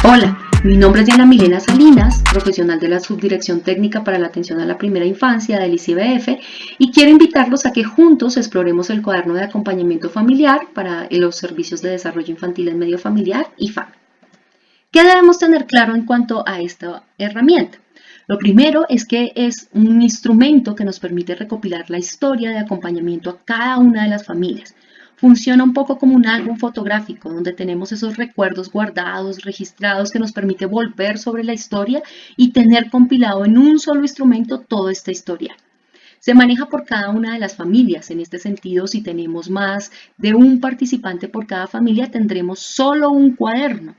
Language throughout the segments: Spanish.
Hola, mi nombre es Diana Milena Salinas, profesional de la Subdirección Técnica para la Atención a la Primera Infancia del ICBF, y quiero invitarlos a que juntos exploremos el cuaderno de acompañamiento familiar para los servicios de desarrollo infantil en medio familiar IFAM. ¿Qué debemos tener claro en cuanto a esta herramienta? Lo primero es que es un instrumento que nos permite recopilar la historia de acompañamiento a cada una de las familias. Funciona un poco como un álbum fotográfico donde tenemos esos recuerdos guardados, registrados, que nos permite volver sobre la historia y tener compilado en un solo instrumento todo este historial. Se maneja por cada una de las familias. En este sentido, si tenemos más de un participante por cada familia, tendremos solo un cuaderno,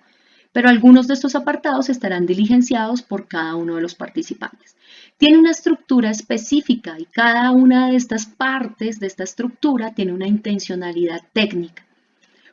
pero algunos de estos apartados estarán diligenciados por cada uno de los participantes. Tiene una estructura específica y cada una de estas partes de esta estructura tiene una intencionalidad técnica.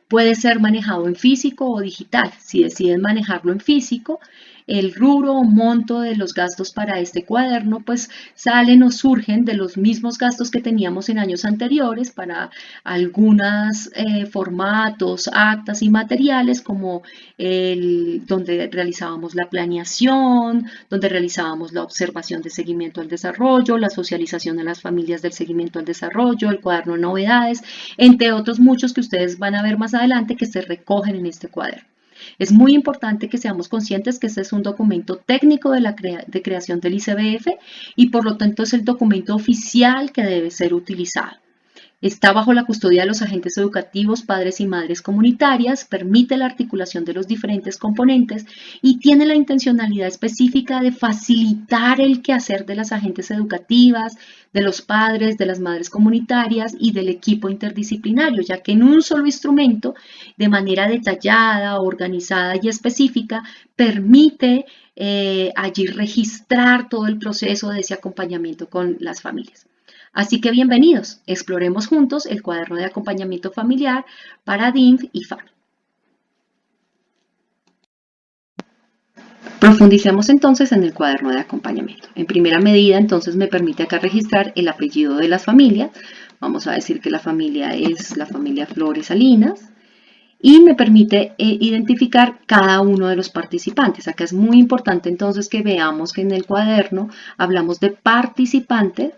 Puede ser manejado en físico o digital. Si deciden manejarlo en físico, el rubro o monto de los gastos para este cuaderno pues salen o surgen de los mismos gastos que teníamos en años anteriores para algunos formatos, actas y materiales, como donde realizábamos la planeación, donde realizábamos la observación de seguimiento al desarrollo, la socialización a las familias del seguimiento al desarrollo, el cuaderno de novedades, entre otros muchos que ustedes van a ver más adelante que se recogen en este cuaderno. Es muy importante que seamos conscientes que este es un documento técnico de creación del ICBF y por lo tanto es el documento oficial que debe ser utilizado. Está bajo la custodia de los agentes educativos, padres y madres comunitarias, permite la articulación de los diferentes componentes y tiene la intencionalidad específica de facilitar el quehacer de las agentes educativas, de los padres, de las madres comunitarias y del equipo interdisciplinario, ya que en un solo instrumento, de manera detallada, organizada y específica, permite allí registrar todo el proceso de ese acompañamiento con las familias. Así que bienvenidos, exploremos juntos el cuaderno de acompañamiento familiar para DINF y FAR. Profundicemos entonces en el cuaderno de acompañamiento. En primera medida, entonces, me permite acá registrar el apellido de las familias. Vamos a decir que la familia es la familia Flores Salinas. Y me permite identificar cada uno de los participantes. Acá es muy importante entonces que veamos que en el cuaderno hablamos de participantes,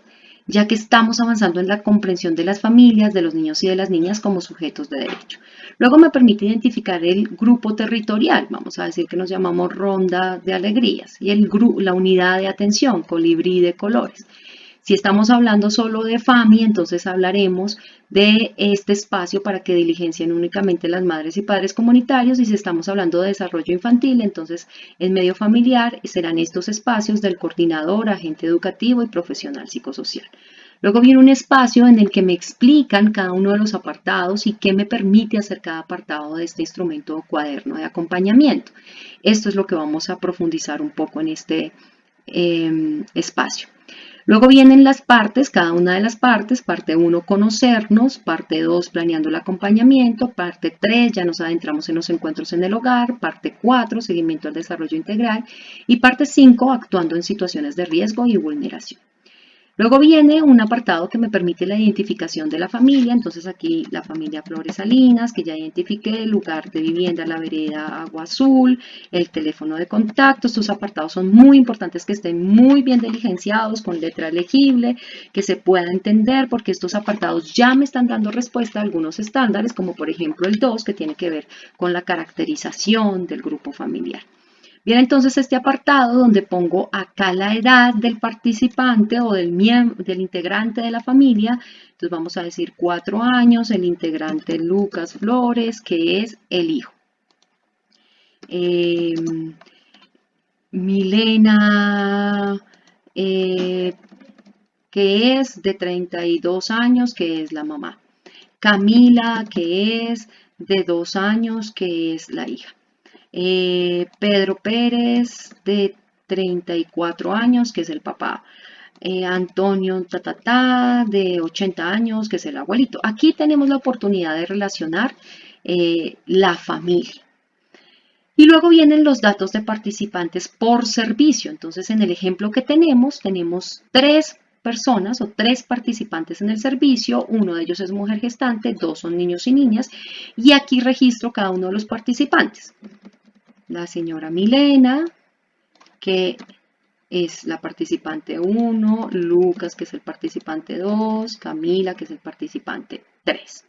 ya que estamos avanzando en la comprensión de las familias, de los niños y de las niñas como sujetos de derecho. Luego me permite identificar el grupo territorial, vamos a decir que nos llamamos Ronda de Alegrías, y la unidad de atención, Colibrí de Colores. Si estamos hablando solo de FAMI, entonces hablaremos de este espacio para que diligencien únicamente las madres y padres comunitarios, y si estamos hablando de desarrollo infantil, entonces en medio familiar serán estos espacios del coordinador, agente educativo y profesional psicosocial. Luego viene un espacio en el que me explican cada uno de los apartados y qué me permite hacer cada apartado de este instrumento o cuaderno de acompañamiento. Esto es lo que vamos a profundizar un poco en este espacio. Luego vienen las partes, cada una de las partes, parte 1, conocernos, parte 2, planeando el acompañamiento, parte 3, ya nos adentramos en los encuentros en el hogar, parte 4, seguimiento al desarrollo integral y parte 5, actuando en situaciones de riesgo y vulneración. Luego viene un apartado que me permite la identificación de la familia, entonces aquí la familia Flores Salinas, que ya identifiqué, el lugar de vivienda, la vereda Agua Azul, el teléfono de contacto. Estos apartados son muy importantes que estén muy bien diligenciados, con letra legible, que se pueda entender, porque estos apartados ya me están dando respuesta a algunos estándares, como por ejemplo el 2, que tiene que ver con la caracterización del grupo familiar. Viene entonces este apartado donde pongo acá la edad del participante o del integrante de la familia. Entonces vamos a decir 4 años, el integrante Lucas Flores, que es el hijo. Milena, que es de 32 años, que es la mamá. Camila, que es de 2 años, que es la hija. Pedro Pérez, de 34 años, que es el papá. Antonio de 80 años, que es el abuelito. Aquí tenemos la oportunidad de relacionar la familia. Y luego vienen los datos de participantes por servicio. Entonces, en el ejemplo que tenemos 3 personas o 3 participantes en el servicio. Uno de ellos es mujer gestante, 2 son niños y niñas. Y aquí registro cada uno de los participantes. La señora Milena, que es la participante 1, Lucas, que es el participante 2, Camila, que es el participante 3.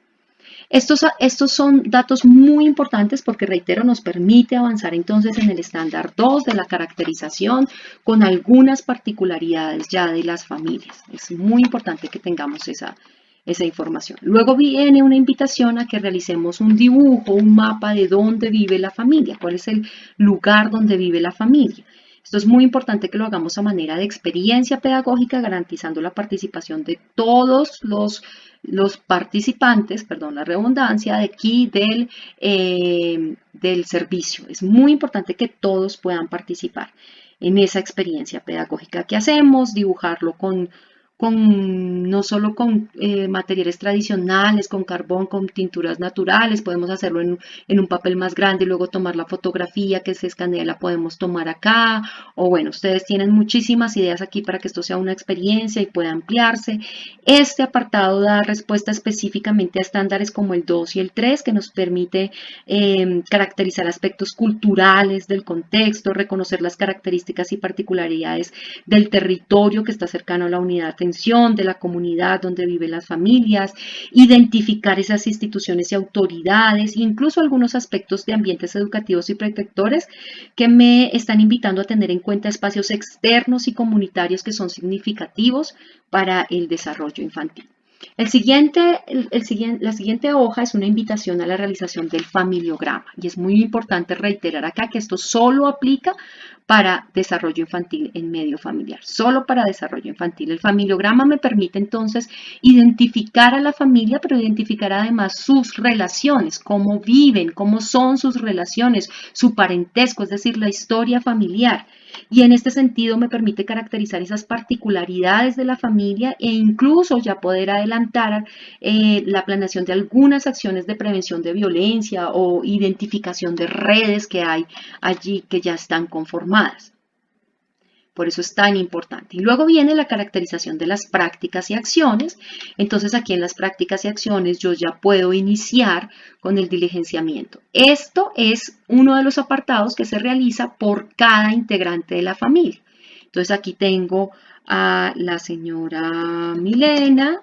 Estos son datos muy importantes porque, reitero, nos permite avanzar entonces en el estándar 2 de la caracterización con algunas particularidades ya de las familias. Es muy importante que tengamos esa información. Luego viene una invitación a que realicemos un dibujo, un mapa de dónde vive la familia, cuál es el lugar donde vive la familia. Esto es muy importante que lo hagamos a manera de experiencia pedagógica, garantizando la participación de todos los participantes, perdón la redundancia, de aquí del servicio. Es muy importante que todos puedan participar en esa experiencia pedagógica que hacemos, dibujarlo no solo con materiales tradicionales, con carbón, con tinturas naturales, podemos hacerlo en un papel más grande y luego tomar la fotografía que se escanea, la podemos tomar acá, o bueno, ustedes tienen muchísimas ideas aquí para que esto sea una experiencia y pueda ampliarse. Este apartado da respuesta específicamente a estándares como el 2 y el 3, que nos permite caracterizar aspectos culturales del contexto, reconocer las características y particularidades del territorio que está cercano a la unidad de atención, de la comunidad donde viven las familias, identificar esas instituciones y autoridades, incluso algunos aspectos de ambientes educativos y protectores que me están invitando a tener en cuenta espacios externos y comunitarios que son significativos para el desarrollo infantil. La siguiente hoja es una invitación a la realización del familiograma y es muy importante reiterar acá que esto solo aplica para desarrollo infantil en medio familiar, solo para desarrollo infantil. El familiograma me permite entonces identificar a la familia, pero identificar además sus relaciones, cómo viven, cómo son sus relaciones, su parentesco, es decir, la historia familiar. Y en este sentido me permite caracterizar esas particularidades de la familia e incluso ya poder adelantar la planeación de algunas acciones de prevención de violencia o identificación de redes que hay allí que ya están conformadas. Por eso es tan importante. Y luego viene la caracterización de las prácticas y acciones. Entonces aquí en las prácticas y acciones yo ya puedo iniciar con el diligenciamiento. Esto es uno de los apartados que se realiza por cada integrante de la familia. Entonces aquí tengo a la señora Milena,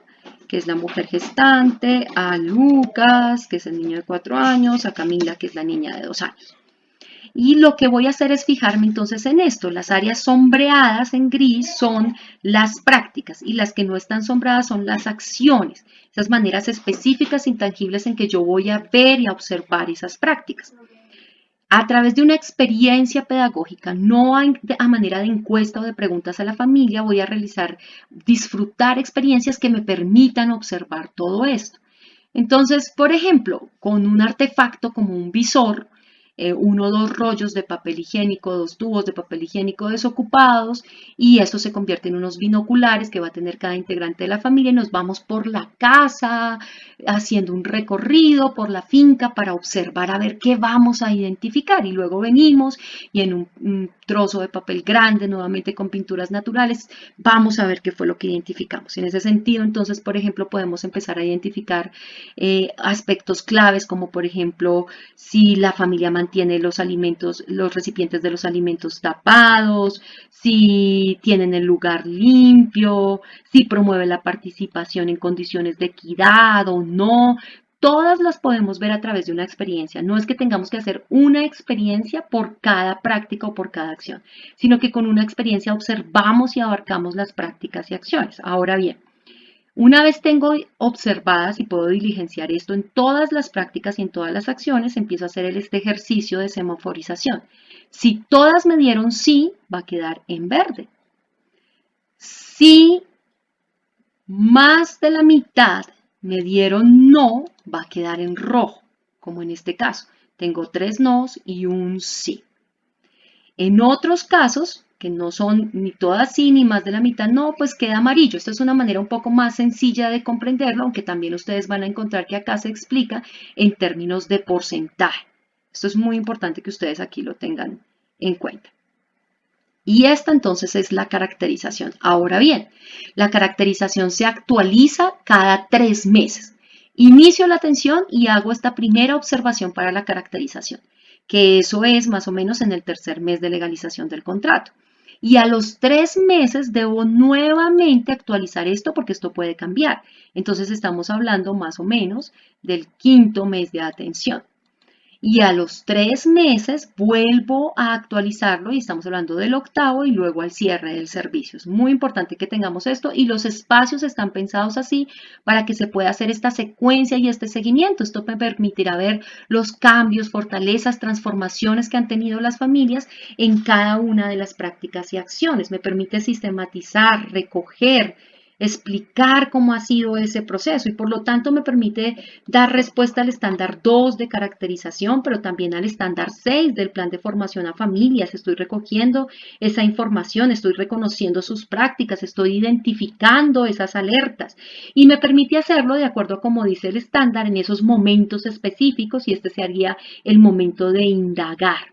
que es la mujer gestante, a Lucas, que es el niño de 4 años, a Camila, que es la niña de 2 años. Y lo que voy a hacer es fijarme entonces en esto. Las áreas sombreadas en gris son las prácticas y las que no están sombreadas son las acciones. Esas maneras específicas, intangibles en que yo voy a ver y a observar esas prácticas. A través de una experiencia pedagógica, no a manera de encuesta o de preguntas a la familia, voy a disfrutar experiencias que me permitan observar todo esto. Entonces, por ejemplo, con un artefacto como un visor, 1 o 2 rollos de papel higiénico, 2 tubos de papel higiénico desocupados y esto se convierte en unos binoculares que va a tener cada integrante de la familia y nos vamos por la casa haciendo un recorrido por la finca para observar a ver qué vamos a identificar y luego venimos y en un trozo de papel grande, nuevamente con pinturas naturales, vamos a ver qué fue lo que identificamos. En ese sentido, entonces, por ejemplo, podemos empezar a identificar aspectos claves como, por ejemplo, si la familia mantiene los recipientes de los alimentos tapados, si tienen el lugar limpio, si promueve la participación en condiciones de equidad o no, todas las podemos ver a través de una experiencia. No es que tengamos que hacer una experiencia por cada práctica o por cada acción, sino que con una experiencia observamos y abarcamos las prácticas y acciones. Ahora bien, una vez tengo observadas y puedo diligenciar esto en todas las prácticas y en todas las acciones, empiezo a hacer este ejercicio de semaforización. Si todas me dieron sí, va a quedar en verde. Si más de la mitad me dieron no, va a quedar en rojo, como en este caso. Tengo 3 nos y un sí. En otros casos, que no son ni todas sí ni más de la mitad no, pues queda amarillo. Esta es una manera un poco más sencilla de comprenderlo, aunque también ustedes van a encontrar que acá se explica en términos de porcentaje. Esto es muy importante que ustedes aquí lo tengan en cuenta. Y esta entonces es la caracterización. Ahora bien, la caracterización se actualiza cada 3 meses. Inicio la atención y hago esta primera observación para la caracterización, que eso es más o menos en el tercer mes de legalización del contrato. Y a los 3 meses debo nuevamente actualizar esto porque esto puede cambiar. Entonces estamos hablando más o menos del quinto mes de atención. Y a los 3 meses vuelvo a actualizarlo y estamos hablando del octavo y luego al cierre del servicio. Es muy importante que tengamos esto y los espacios están pensados así para que se pueda hacer esta secuencia y este seguimiento. Esto me permitirá ver los cambios, fortalezas, transformaciones que han tenido las familias en cada una de las prácticas y acciones. Me permite sistematizar, recoger, explicar cómo ha sido ese proceso y por lo tanto me permite dar respuesta al estándar 2 de caracterización, pero también al estándar 6 del plan de formación a familias. Estoy recogiendo esa información, estoy reconociendo sus prácticas, estoy identificando esas alertas y me permite hacerlo de acuerdo a como dice el estándar en esos momentos específicos y este sería el momento de indagar.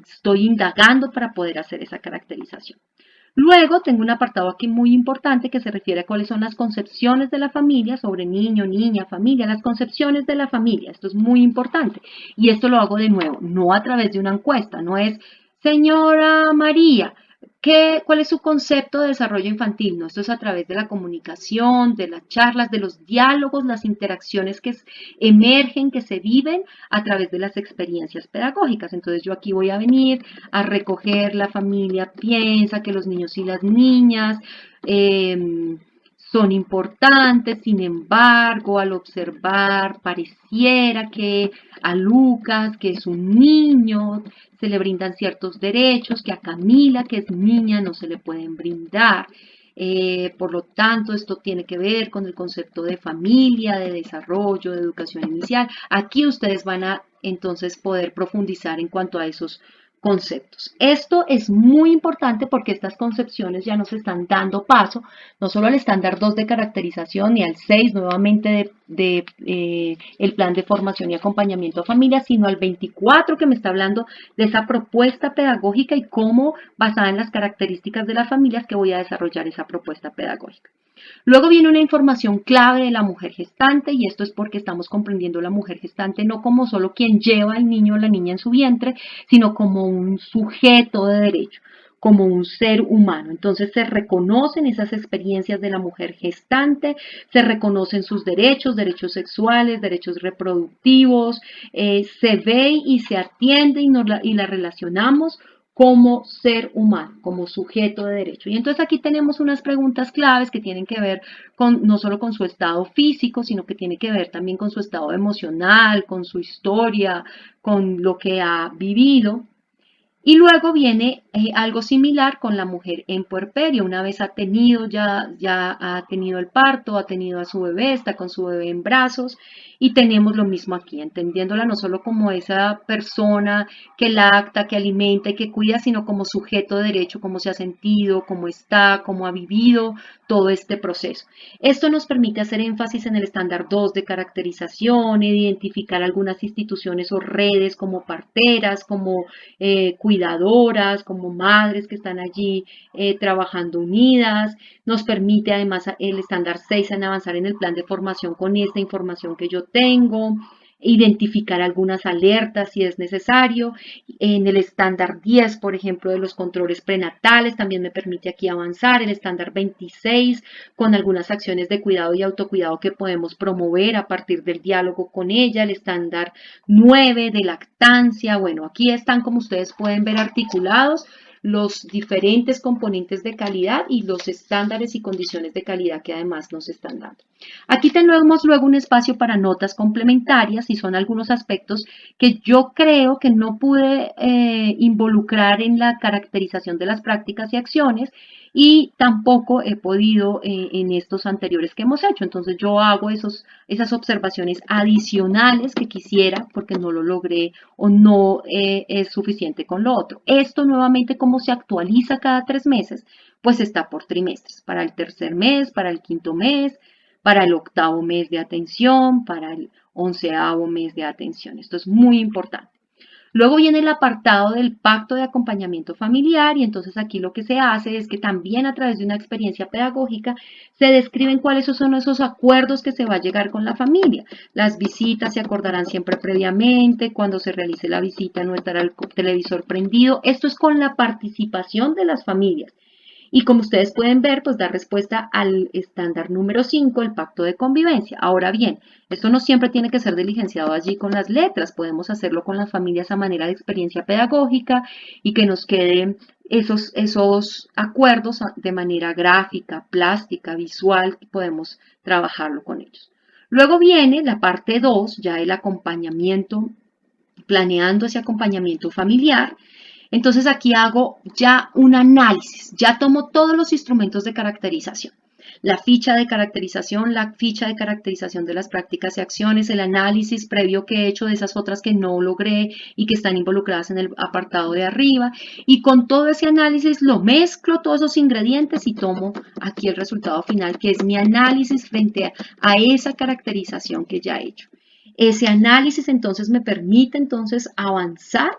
Estoy indagando para poder hacer esa caracterización. Luego tengo un apartado aquí muy importante que se refiere a cuáles son las concepciones de la familia sobre niño, niña, familia, las concepciones de la familia. Esto es muy importante. Y esto lo hago de nuevo, no a través de una encuesta, no es, señora María, ¿cuál es su concepto de desarrollo infantil? No, esto es a través de la comunicación, de las charlas, de los diálogos, las interacciones que emergen, que se viven a través de las experiencias pedagógicas. Entonces yo aquí voy a venir a recoger la familia, piensa que los niños y las niñas son importantes, sin embargo, al observar, pareciera que a Lucas, que es un niño, se le brindan ciertos derechos que a Camila, que es niña, no se le pueden brindar. Por lo tanto, esto tiene que ver con el concepto de familia, de desarrollo, de educación inicial. Aquí ustedes van a entonces poder profundizar en cuanto a esos conceptos. Esto es muy importante porque estas concepciones ya nos están dando paso no solo al estándar 2 de caracterización y al 6 nuevamente el plan de formación y acompañamiento a familias, sino al 24 que me está hablando de esa propuesta pedagógica y cómo basada en las características de las familias que voy a desarrollar esa propuesta pedagógica. Luego viene una información clave de la mujer gestante y esto es porque estamos comprendiendo la mujer gestante no como solo quien lleva al niño o la niña en su vientre, sino como un sujeto de derecho, como un ser humano. Entonces se reconocen esas experiencias de la mujer gestante, se reconocen sus derechos, derechos sexuales, derechos reproductivos, se ve y se atiende y la relacionamos como ser humano, como sujeto de derecho. Y entonces aquí tenemos unas preguntas claves que tienen que ver con no solo con su estado físico, sino que tiene que ver también con su estado emocional, con su historia, con lo que ha vivido. Y luego viene algo similar con la mujer en puerperio. Una vez ha tenido ya ha tenido el parto, ha tenido a su bebé, está con su bebé en brazos y tenemos lo mismo aquí, entendiéndola no solo como esa persona que lacta, que alimenta y que cuida, sino como sujeto de derecho, cómo se ha sentido, cómo está, cómo ha vivido todo este proceso. Esto nos permite hacer énfasis en el estándar 2 de caracterización, identificar algunas instituciones o redes como parteras, como cuidadoras, como madres que están allí trabajando unidas. Nos permite además el estándar 6 en avanzar en el plan de formación con esta información que yo tengo. identificar algunas alertas si es necesario. En el estándar 10, por ejemplo, de los controles prenatales, también me permite aquí avanzar. El estándar 26, con algunas acciones de cuidado y autocuidado que podemos promover a partir del diálogo con ella. El estándar 9 de lactancia. Bueno, aquí están, como ustedes pueden ver, articulados los diferentes componentes de calidad y los estándares y condiciones de calidad que además nos están dando. Aquí tenemos luego un espacio para notas complementarias y son algunos aspectos que yo creo que no pude involucrar en la caracterización de las prácticas y acciones y tampoco he podido en estos anteriores que hemos hecho. Entonces yo hago esas observaciones adicionales que quisiera porque no lo logré o no es suficiente con lo otro. Esto nuevamente, como se actualiza cada 3 meses, pues está por trimestres, para el tercer mes, para el quinto mes, para el octavo mes de atención, para el 11º mes de atención. Esto es muy importante. Luego viene el apartado del pacto de acompañamiento familiar y entonces aquí lo que se hace es que también a través de una experiencia pedagógica se describen cuáles son esos acuerdos que se va a llegar con la familia. Las visitas se acordarán siempre previamente, cuando se realice la visita no estará el televisor prendido. Esto es con la participación de las familias. Y como ustedes pueden ver, pues da respuesta al estándar número 5, el pacto de convivencia. Ahora bien, esto no siempre tiene que ser diligenciado allí con las letras, podemos hacerlo con las familias a manera de experiencia pedagógica y que nos queden esos acuerdos de manera gráfica, plástica, visual, podemos trabajarlo con ellos. Luego viene la parte 2, ya el acompañamiento, planeando ese acompañamiento familiar. Entonces aquí hago ya un análisis, ya tomo todos los instrumentos de caracterización. La ficha de caracterización, la ficha de caracterización de las prácticas y acciones, el análisis previo que he hecho de esas otras que no logré y que están involucradas en el apartado de arriba. Y con todo ese análisis lo mezclo todos esos ingredientes y tomo aquí el resultado final, que es mi análisis frente a esa caracterización que ya he hecho. Ese análisis entonces me permite entonces avanzar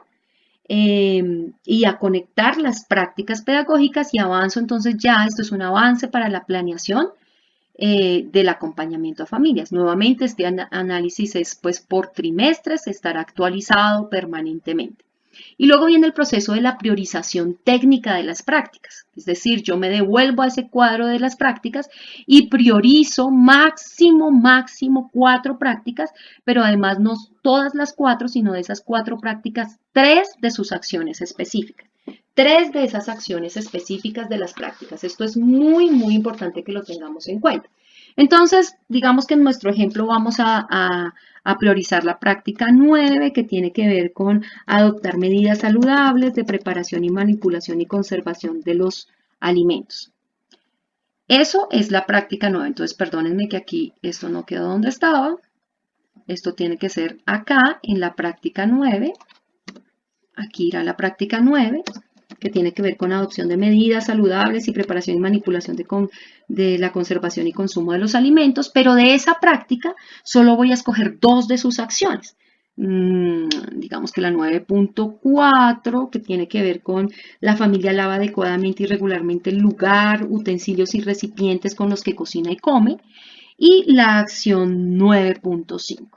y a conectar las prácticas pedagógicas y avanzo entonces ya, esto es un avance para la planeación del acompañamiento a familias. Nuevamente este análisis es pues por trimestres, estará actualizado permanentemente. Y luego viene el proceso de la priorización técnica de las prácticas. Es decir, yo me devuelvo a ese cuadro de las prácticas y priorizo máximo 4 prácticas, pero además no todas las 4, sino de esas 4 prácticas, 3 de sus acciones específicas. 3 de esas acciones específicas de las prácticas. Esto es muy importante que lo tengamos en cuenta. Entonces, digamos que en nuestro ejemplo vamos a priorizar la práctica 9, que tiene que ver con adoptar medidas saludables de preparación y manipulación y conservación de los alimentos. Eso es la práctica 9. Entonces, perdónenme que aquí esto no quedó donde estaba. Esto tiene que ser acá, en la práctica 9. Aquí irá la práctica 9, que tiene que ver con adopción de medidas saludables y preparación y manipulación de la conservación y consumo de los alimentos, pero de esa práctica solo voy a escoger 2 de sus acciones. Digamos que la 9.4, que tiene que ver con la familia lava adecuadamente y regularmente el lugar, utensilios y recipientes con los que cocina y come, y la acción 9.5.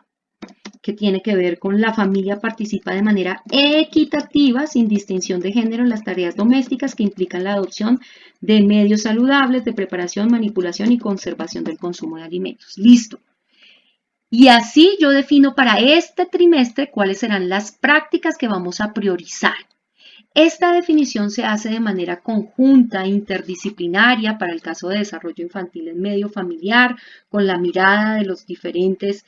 que tiene que ver con la familia participa de manera equitativa, sin distinción de género, en las tareas domésticas que implican la adopción de medios saludables de preparación, manipulación y conservación del consumo de alimentos. Listo. Y así yo defino para este trimestre cuáles serán las prácticas que vamos a priorizar. Esta definición se hace de manera conjunta, interdisciplinaria, para el caso de desarrollo infantil en medio familiar, con la mirada de los diferentes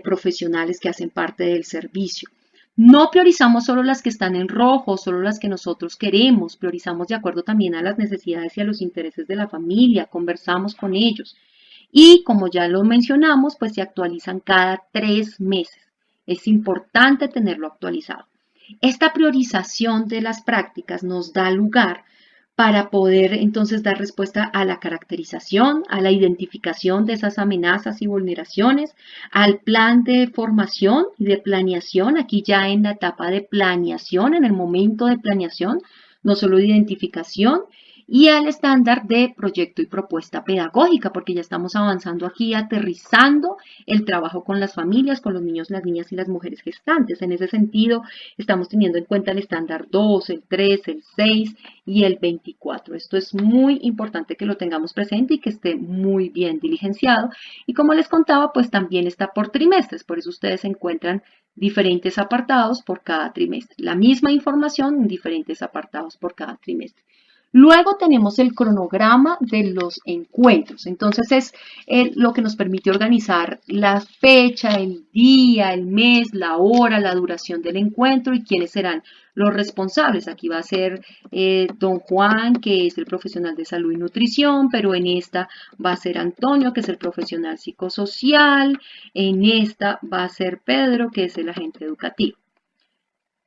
profesionales que hacen parte del servicio. No priorizamos solo las que están en rojo, solo las que nosotros queremos, priorizamos de acuerdo también a las necesidades y a los intereses de la familia, conversamos con ellos. Y como ya lo mencionamos, pues se actualizan cada 3 meses. Es importante tenerlo actualizado. Esta priorización de las prácticas nos da lugar para poder entonces dar respuesta a la caracterización, a la identificación de esas amenazas y vulneraciones, al plan de formación y de planeación, aquí ya en la etapa de planeación, en el momento de planeación, no solo de identificación, y al estándar de proyecto y propuesta pedagógica, porque ya estamos avanzando aquí, aterrizando el trabajo con las familias, con los niños, las niñas y las mujeres gestantes. En ese sentido, estamos teniendo en cuenta el estándar 2, el 3, el 6 y el 24. Esto es muy importante que lo tengamos presente y que esté muy bien diligenciado. Y como les contaba, pues también está por trimestres, por eso ustedes encuentran diferentes apartados por cada trimestre. La misma información en diferentes apartados por cada trimestre. Luego tenemos el cronograma de los encuentros. Entonces es lo que nos permite organizar la fecha, el día, el mes, la hora, la duración del encuentro y quiénes serán los responsables. Aquí va a ser don Juan, que es el profesional de salud y nutrición, pero en esta va a ser Antonio, que es el profesional psicosocial. En esta va a ser Pedro, que es el agente educativo.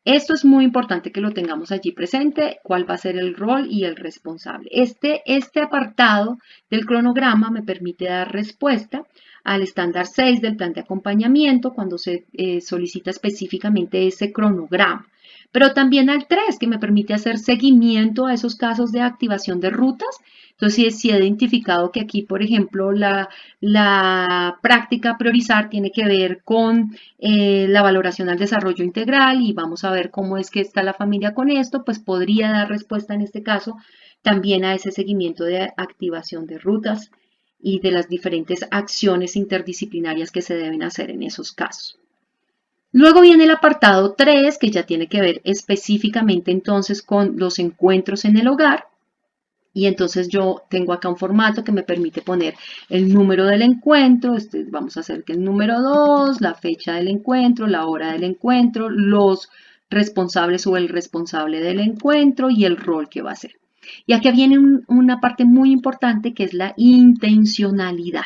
Esto es muy importante que lo tengamos allí presente, cuál va a ser el rol y el responsable. Este apartado del cronograma me permite dar respuesta al estándar 6 del plan de acompañamiento cuando se solicita específicamente ese cronograma, pero también al 3 que me permite hacer seguimiento a esos casos de activación de rutas. Entonces, si he identificado que aquí, por ejemplo, la práctica a priorizar tiene que ver con la valoración al desarrollo integral y vamos a ver cómo es que está la familia con esto, pues podría dar respuesta en este caso también a ese seguimiento de activación de rutas y de las diferentes acciones interdisciplinarias que se deben hacer en esos casos. Luego viene el apartado 3, que ya tiene que ver específicamente entonces con los encuentros en el hogar. Y entonces yo tengo acá un formato que me permite poner el número del encuentro, vamos a hacer que el número 2, la fecha del encuentro, la hora del encuentro, los responsables o el responsable del encuentro y el rol que va a ser. Y aquí viene una parte muy importante que es la intencionalidad.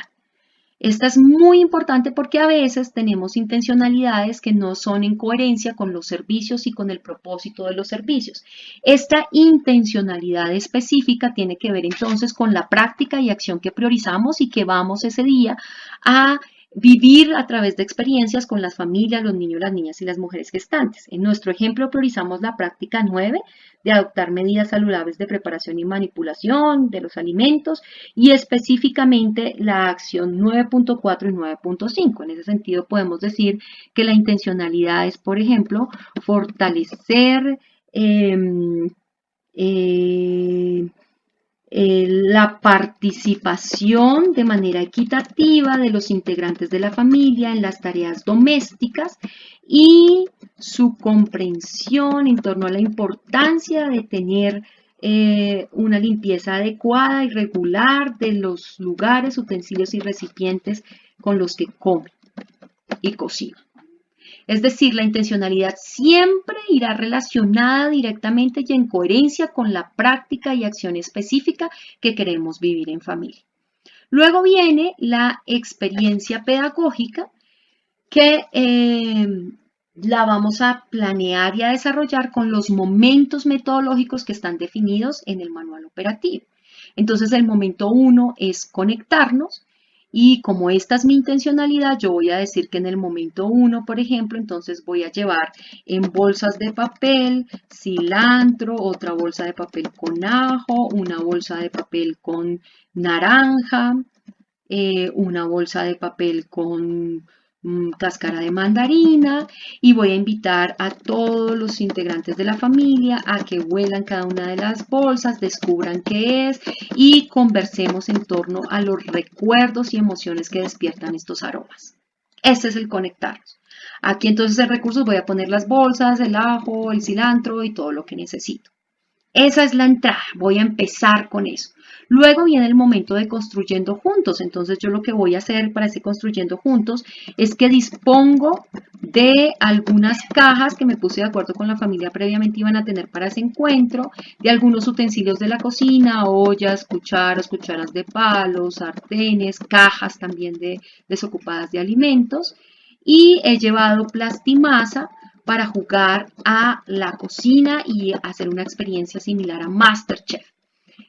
Esta es muy importante porque a veces tenemos intencionalidades que no son en coherencia con los servicios y con el propósito de los servicios. Esta intencionalidad específica tiene que ver entonces con la práctica y acción que priorizamos y que vamos ese día a vivir a través de experiencias con las familias, los niños, las niñas y las mujeres gestantes. En nuestro ejemplo priorizamos la práctica 9 de adoptar medidas saludables de preparación y manipulación de los alimentos y específicamente la acción 9.4 y 9.5. En ese sentido podemos decir que la intencionalidad es, por ejemplo, fortalecer la participación de manera equitativa de los integrantes de la familia en las tareas domésticas y su comprensión en torno a la importancia de tener una limpieza adecuada y regular de los lugares, utensilios y recipientes con los que comen y cocinan. Es decir, la intencionalidad siempre irá relacionada directamente y en coherencia con la práctica y acción específica que queremos vivir en familia. Luego viene la experiencia pedagógica que la vamos a planear y a desarrollar con los momentos metodológicos que están definidos en el manual operativo. Entonces, el momento 1 es conectarnos. Y como esta es mi intencionalidad, yo voy a decir que en el momento 1, por ejemplo, entonces voy a llevar en bolsas de papel cilantro, otra bolsa de papel con ajo, una bolsa de papel con naranja, una bolsa de papel con cáscara de mandarina y voy a invitar a todos los integrantes de la familia a que huelan cada una de las bolsas, descubran qué es y conversemos en torno a los recuerdos y emociones que despiertan estos aromas. Este es el conectarnos. Aquí entonces en recursos voy a poner las bolsas, el ajo, el cilantro y todo lo que necesito. Esa es la entrada, voy a empezar con eso. Luego viene el momento de construyendo juntos. Entonces yo lo que voy a hacer para ese construyendo juntos es que dispongo de algunas cajas que me puse de acuerdo con la familia previamente iban a tener para ese encuentro, de algunos utensilios de la cocina, ollas, cucharas de palo, sartenes, cajas también desocupadas de alimentos y he llevado plastimasa para jugar a la cocina y hacer una experiencia similar a MasterChef.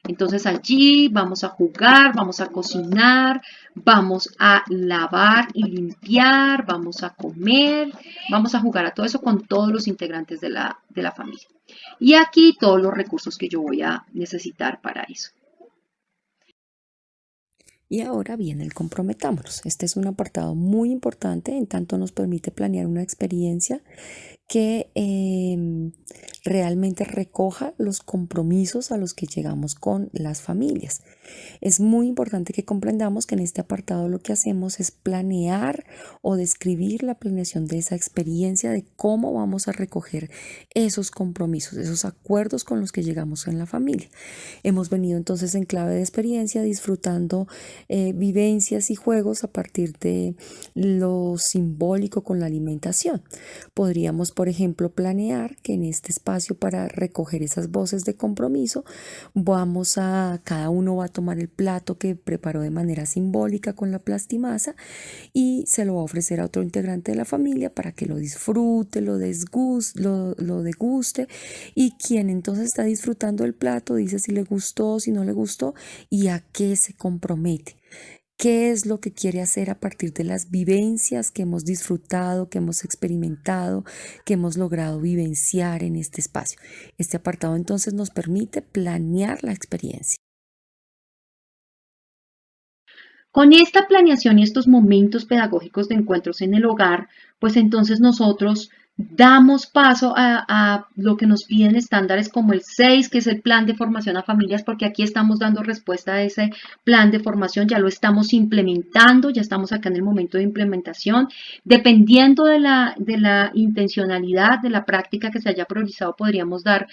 Entonces allí vamos a jugar, vamos a cocinar, vamos a lavar y limpiar, vamos a comer, vamos a jugar a todo eso con todos los integrantes de la familia. Y aquí todos los recursos que yo voy a necesitar para eso. Y ahora viene el comprometámonos. Este es un apartado muy importante, en tanto nos permite planear una experiencia que realmente recoja los compromisos a los que llegamos con las familias. Es muy importante que comprendamos que en este apartado lo que hacemos es planear o describir la planeación de esa experiencia, de cómo vamos a recoger esos compromisos, esos acuerdos con los que llegamos en la familia. Hemos venido entonces en clave de experiencia disfrutando vivencias y juegos a partir de lo simbólico con la alimentación. Podríamos, por ejemplo, planear que en este espacio para recoger esas voces de compromiso, cada uno va a tomar el plato que preparó de manera simbólica con la plastimasa y se lo va a ofrecer a otro integrante de la familia para que lo disfrute, lo deguste, y quien entonces está disfrutando el plato dice si le gustó, si no le gustó y a qué se compromete. ¿Qué es lo que quiere hacer a partir de las vivencias que hemos disfrutado, que hemos experimentado, que hemos logrado vivenciar en este espacio? Este apartado entonces nos permite planear la experiencia. Con esta planeación y estos momentos pedagógicos de encuentros en el hogar, pues entonces nosotros damos paso a lo que nos piden estándares como el 6, que es el plan de formación a familias, porque aquí estamos dando respuesta a ese plan de formación, ya lo estamos implementando, ya estamos acá en el momento de implementación. Dependiendo de la intencionalidad de la práctica que se haya priorizado, podríamos dar,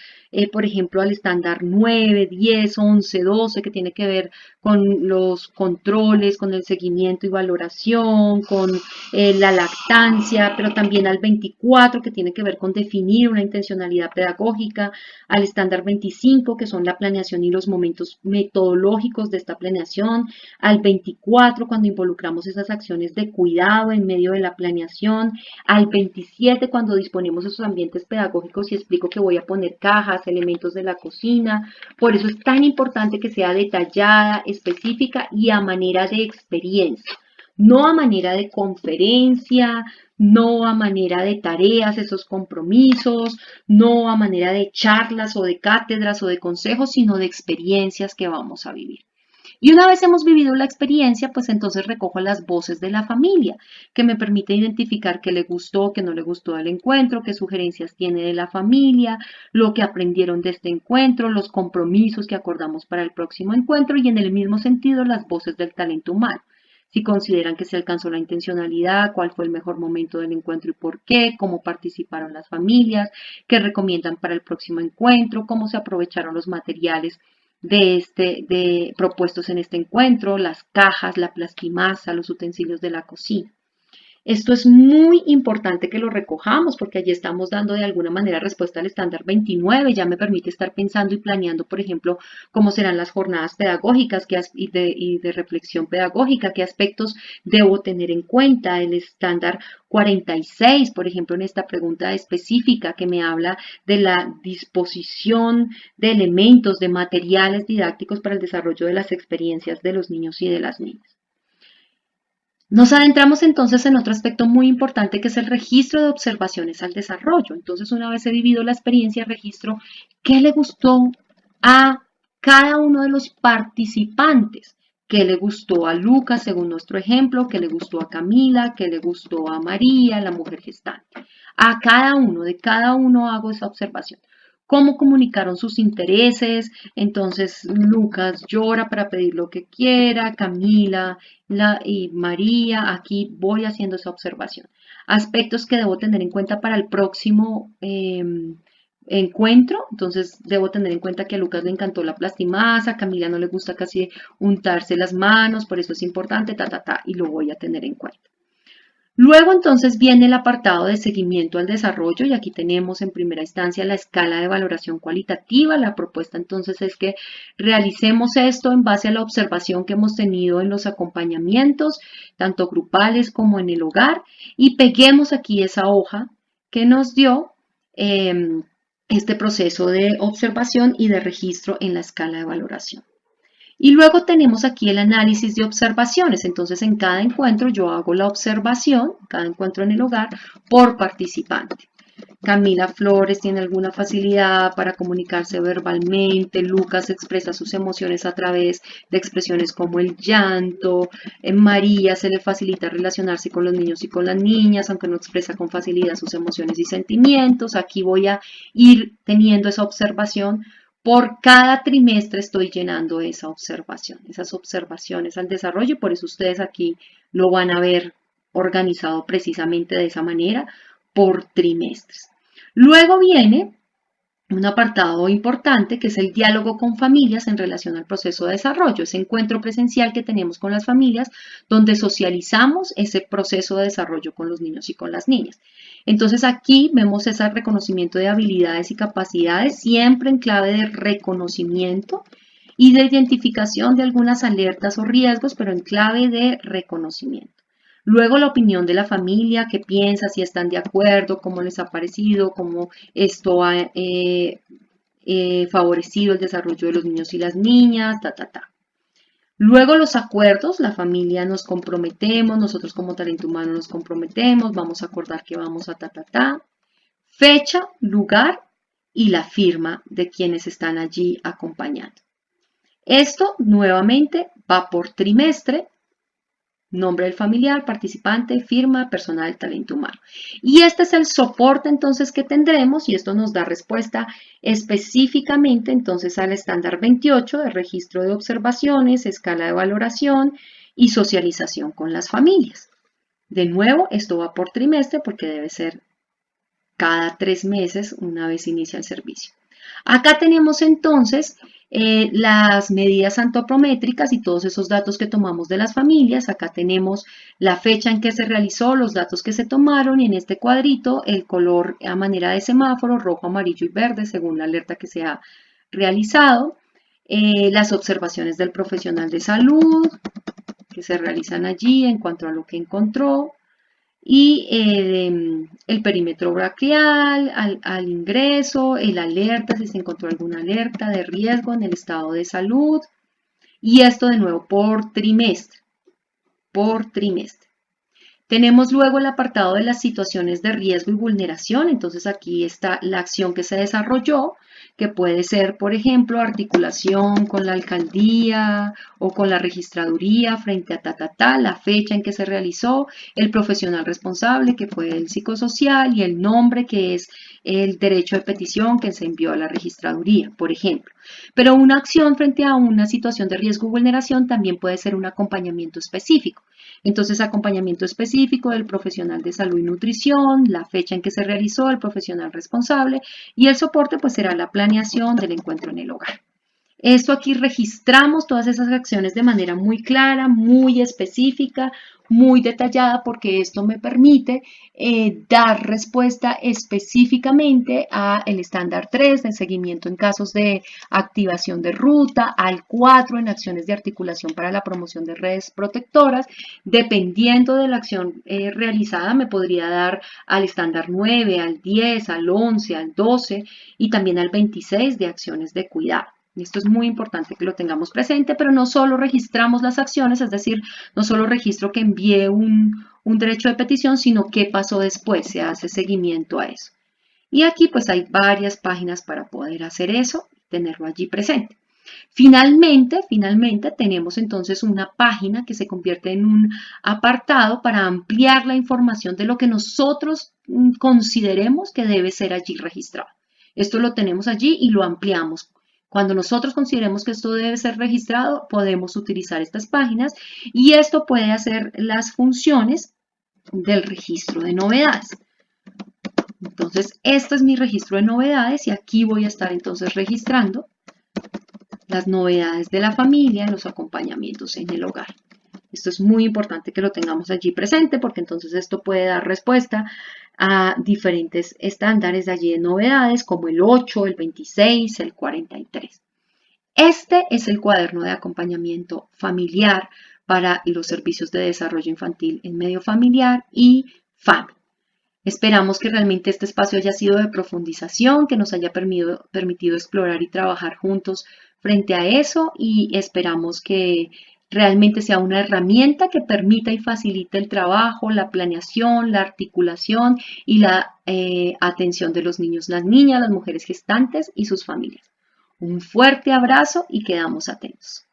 por ejemplo, al estándar 9, 10, 11, 12, que tiene que ver con los controles, con el seguimiento y valoración, con la lactancia, pero también al 24, que tiene que ver con definir una intencionalidad pedagógica, al estándar 25, que son la planeación y los momentos metodológicos de esta planeación, al 24, cuando involucramos esas acciones de cuidado en medio de la planeación, al 27, cuando disponemos esos ambientes pedagógicos y explico que voy a poner cajas, elementos de la cocina. Por eso es tan importante que sea detallada, específica y a manera de experiencia, no a manera de conferencia, no a manera de tareas, esos compromisos, no a manera de charlas o de cátedras o de consejos, sino de experiencias que vamos a vivir. Y una vez hemos vivido la experiencia, pues entonces recojo las voces de la familia, que me permite identificar qué le gustó, qué no le gustó del encuentro, qué sugerencias tiene de la familia, lo que aprendieron de este encuentro, los compromisos que acordamos para el próximo encuentro y en el mismo sentido las voces del talento humano. Si consideran que se alcanzó la intencionalidad, cuál fue el mejor momento del encuentro y por qué, cómo participaron las familias, qué recomiendan para el próximo encuentro, cómo se aprovecharon los materiales propuestos en este encuentro, las cajas, la plastimasa, los utensilios de la cocina. Esto es muy importante que lo recojamos porque allí estamos dando de alguna manera respuesta al estándar 29. Ya me permite estar pensando y planeando, por ejemplo, cómo serán las jornadas pedagógicas y de reflexión pedagógica, qué aspectos debo tener en cuenta. El estándar 46, por ejemplo, en esta pregunta específica que me habla de la disposición de elementos, de materiales didácticos para el desarrollo de las experiencias de los niños y de las niñas. Nos adentramos entonces en otro aspecto muy importante que es el registro de observaciones al desarrollo. Entonces, una vez he vivido la experiencia, registro qué le gustó a cada uno de los participantes, qué le gustó a Lucas, según nuestro ejemplo, qué le gustó a Camila, qué le gustó a María, la mujer gestante. A cada uno, de cada uno hago esa observación. Cómo comunicaron sus intereses. Entonces Lucas llora para pedir lo que quiera, Camila y María, aquí voy haciendo esa observación. Aspectos que debo tener en cuenta para el próximo encuentro. Entonces debo tener en cuenta que a Lucas le encantó la plastimasa, a Camila no le gusta casi untarse las manos, por eso es importante, y lo voy a tener en cuenta. Luego entonces viene el apartado de seguimiento al desarrollo y aquí tenemos en primera instancia la escala de valoración cualitativa. La propuesta entonces es que realicemos esto en base a la observación que hemos tenido en los acompañamientos, tanto grupales como en el hogar, y peguemos aquí esa hoja que nos dio este proceso de observación y de registro en la escala de valoración. Y luego tenemos aquí el análisis de observaciones. Entonces, en cada encuentro yo hago la observación, cada encuentro en el hogar, por participante. Camila Flores tiene alguna facilidad para comunicarse verbalmente, Lucas expresa sus emociones a través de expresiones como el llanto, María se le facilita relacionarse con los niños y con las niñas, aunque no expresa con facilidad sus emociones y sentimientos. Aquí voy a ir teniendo esa observación. Por cada trimestre estoy llenando esa observación, esas observaciones al desarrollo, por eso ustedes aquí lo van a ver organizado precisamente de esa manera por trimestres. Luego viene un apartado importante que es el diálogo con familias en relación al proceso de desarrollo, ese encuentro presencial que tenemos con las familias donde socializamos ese proceso de desarrollo con los niños y con las niñas. Entonces aquí vemos ese reconocimiento de habilidades y capacidades siempre en clave de reconocimiento y de identificación de algunas alertas o riesgos, pero en clave de reconocimiento. Luego la opinión de la familia, qué piensa, si están de acuerdo, cómo les ha parecido, cómo esto ha favorecido el desarrollo de los niños y las niñas, Luego los acuerdos, la familia nos comprometemos, nosotros como talento humano nos comprometemos, vamos a acordar que vamos a Fecha, lugar y la firma de quienes están allí acompañando. Esto nuevamente va por trimestre. Nombre del familiar, participante, firma, personal, talento humano. Y este es el soporte entonces que tendremos y esto nos da respuesta específicamente entonces al estándar 28 de registro de observaciones, escala de valoración y socialización con las familias. De nuevo, esto va por trimestre porque debe ser cada 3 meses una vez inicia el servicio. Acá tenemos entonces las medidas antropométricas y todos esos datos que tomamos de las familias. Acá tenemos la fecha en que se realizó, los datos que se tomaron y en este cuadrito el color a manera de semáforo, rojo, amarillo y verde según la alerta que se ha realizado. Las observaciones del profesional de salud que se realizan allí en cuanto a lo que encontró y el perímetro braquial al ingreso, el alerta, si se encontró alguna alerta de riesgo en el estado de salud, y esto de nuevo por trimestre, por trimestre. Tenemos luego el apartado de las situaciones de riesgo y vulneración, entonces aquí está la acción que se desarrolló, que puede ser, por ejemplo, articulación con la alcaldía o con la registraduría frente a la fecha en que se realizó, el profesional responsable, que fue el psicosocial, y el nombre, que es el derecho de petición que se envió a la registraduría, por ejemplo. Pero una acción frente a una situación de riesgo o vulneración también puede ser un acompañamiento específico. Entonces, acompañamiento específico del profesional de salud y nutrición, la fecha en que se realizó, el profesional responsable y el soporte pues será la planeación del encuentro en el hogar. Esto aquí registramos todas esas acciones de manera muy clara, muy específica, muy detallada, porque esto me permite dar respuesta específicamente al estándar 3 de seguimiento en casos de activación de ruta, al 4 en acciones de articulación para la promoción de redes protectoras. Dependiendo de la acción realizada, me podría dar al estándar 9, al 10, al 11, al 12 y también al 26 de acciones de cuidado. Esto es muy importante que lo tengamos presente, pero no solo registramos las acciones, es decir, no solo registro que envié un derecho de petición, sino qué pasó después, se hace seguimiento a eso. Y aquí pues hay varias páginas para poder hacer eso, tenerlo allí presente. Finalmente tenemos entonces una página que se convierte en un apartado para ampliar la información de lo que nosotros consideremos que debe ser allí registrado. Esto lo tenemos allí y lo ampliamos. Cuando nosotros consideremos que esto debe ser registrado, podemos utilizar estas páginas y esto puede hacer las funciones del registro de novedades. Entonces, este es mi registro de novedades y aquí voy a estar entonces registrando las novedades de la familia en los acompañamientos en el hogar. Esto es muy importante que lo tengamos allí presente porque entonces esto puede dar respuesta a diferentes estándares de allí de novedades como el 8, el 26, el 43. Este es el cuaderno de acompañamiento familiar para los servicios de desarrollo infantil en medio familiar y FAMI. Esperamos que realmente este espacio haya sido de profundización, que nos haya permitido explorar y trabajar juntos frente a eso y esperamos que realmente sea una herramienta que permita y facilite el trabajo, la planeación, la articulación y la atención de los niños, las niñas, las mujeres gestantes y sus familias. Un fuerte abrazo y quedamos atentos.